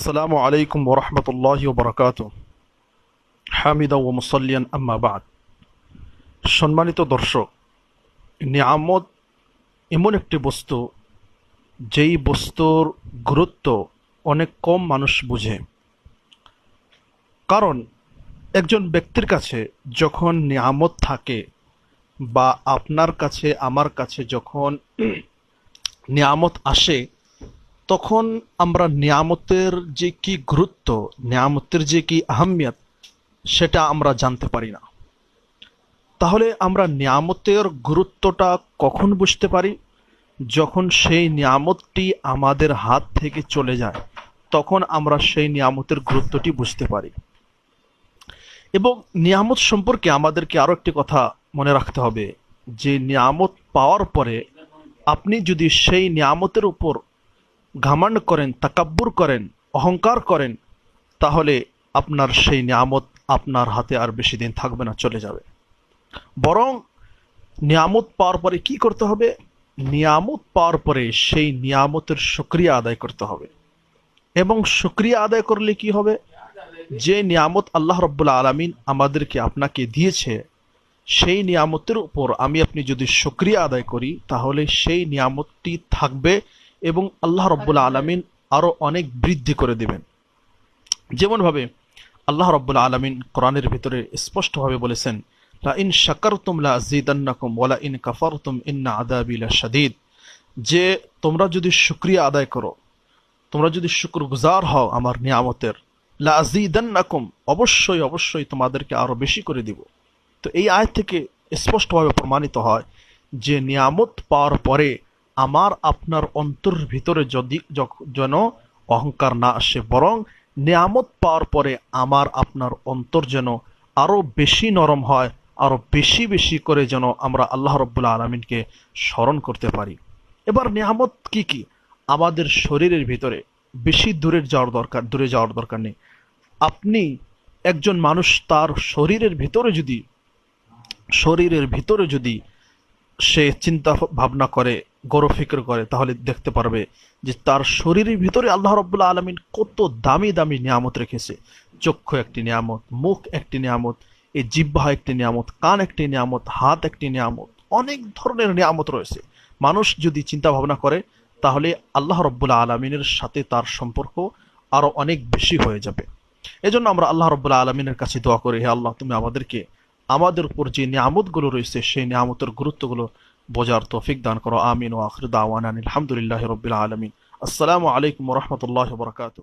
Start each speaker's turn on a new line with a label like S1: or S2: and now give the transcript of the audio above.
S1: আসসালামু আলাইকুম ওরহমতুল্লাহি ওবরাকাতুহ। হামিদা ও মুসাল্লিয়ান আম্মা বাদ। সম্মানিত দর্শক, নিয়ামত এমন একটি বস্তু, যেই বস্তুর গুরুত্ব অনেক কম মানুষ বুঝে। কারণ একজন ব্যক্তির কাছে যখন নিয়ামত থাকে, বা আপনার কাছে আমার কাছে যখন নিয়ামত আসে, তখন আমরা নিয়ামতের যে কি গুরুত্ব, নিয়ামতের যে কি আহমিয়ত, সেটা আমরা জানতে পারি না। তাহলে আমরা নিয়ামতের গুরুত্বটা কখন বুঝতে পারি? যখন সেই নিয়ামতটি আমাদের হাত থেকে চলে যায়, তখন আমরা সেই নিয়ামতের গুরুত্বটি বুঝতে পারি। এবং নিয়ামত সম্পর্কে আমাদেরকে আরো একটি কথা মনে রাখতে হবে, যে নিয়ামত পাওয়ার পরে আপনি যদি সেই নিয়ামতের উপর ঘামান্ড করেন, তাকাব্বুর করেন, অহংকার করেন, তাহলে আপনার সেই নিয়ামত আপনার হাতে আর বেশি দিন থাকবে না, চলে যাবে। বরং নিয়ামত পাওয়ার পরে কি করতে হবে? নিয়ামত পাওয়ার পরে সেই নিয়ামতের শুকরিয়া আদায় করতে হবে। এবং শুকরিয়া আদায় করলে কি হবে? যে নিয়ামত আল্লাহ রাব্বুল আলামিন আমাদেরকে আপনাকে দিয়েছে, সেই নিয়ামতের উপর আমি আপনি যদি শুকরিয়া আদায় করি, তাহলে সেই নিয়ামতটি থাকবে এবং আল্লাহ রাব্বুল আলামিন আরো অনেক বৃদ্ধি করে দিবেন। যেমনভাবে আল্লাহ রাব্বুল আলামিন কোরআনের ভিতরে স্পষ্টভাবে বলেছেন, লা ইন শাকারতুম লা আযীদান্নাকুম ওয়া লা ইন কাফারতুম ইন্না আযাবি লাশাদীদ। যে তোমরা যদি শুকরিয়া আদায় করো, তোমরা যদি শুকরগুজার হও আমার নিয়ামতের, লা আযীদান্নাকুম, অবশ্যই অবশ্যই তোমাদেরকে আরো বেশি করে দিব। তো এই আয়াত থেকে স্পষ্টভাবে প্রমাণিত হয় যে নিয়ামত পাওয়ার পরে আমার আপনার অন্তর ভিতরে যদি যেন অহংকার না আসে, বরং নিয়ামত পাওয়ার পরে আমার আপনার অন্তর যেন আরো বেশি নরম হয়, আরো বেশি বেশি করে যেন আমরা আল্লাহ রাব্বুল আলামিনকে স্মরণ করতে পারি। এবার নিয়ামত কি কি? আমাদের শরীরের ভিতরে বেশি দূরে যাওয়ার দরকার নেই। আপনি একজন মানুষ তার শরীরের ভিতরে যদি সে চিন্তা ভাবনা করে, গৌর ফিকর করে, তাহলে দেখতে পারবে যে তার শরীরের ভিতরে আল্লাহ রাব্বুল আলামিন কত দামি দামি নিয়ামত রেখেছে। চক্ষু একটি নিয়ামত, মুখ একটি নিয়ামত, এই জিহ্বা একটি নিয়ামত, কান একটি নিয়ামত, হাত একটি নিয়ামত, অনেক ধরনের নিয়ামত রয়েছে। মানুষ যদি চিন্তা ভাবনা করে, তাহলে আল্লাহ রাব্বুল আলামিনের সাথে তার সম্পর্ক আরো অনেক বেশি হয়ে যাবে। এজন্য আমরা আল্লাহ রাব্বুল আলামিনের কাছে দোয়া করি, হে আল্লাহ, তুমি আমাদের উপর যে নিয়ামতগুলো রয়েছে, সেই নিয়ামতের গুরুত্বগুলো বোঝার তৌফিক দান করো। আমিন। ওয়া আখিরু দাওয়ানা আলহামদুলিল্লাহি রাব্বিল আলামিন। আসসালামু আলাইকুম ওয়া রাহমাতুল্লাহি ওয়া বারাকাতুহু।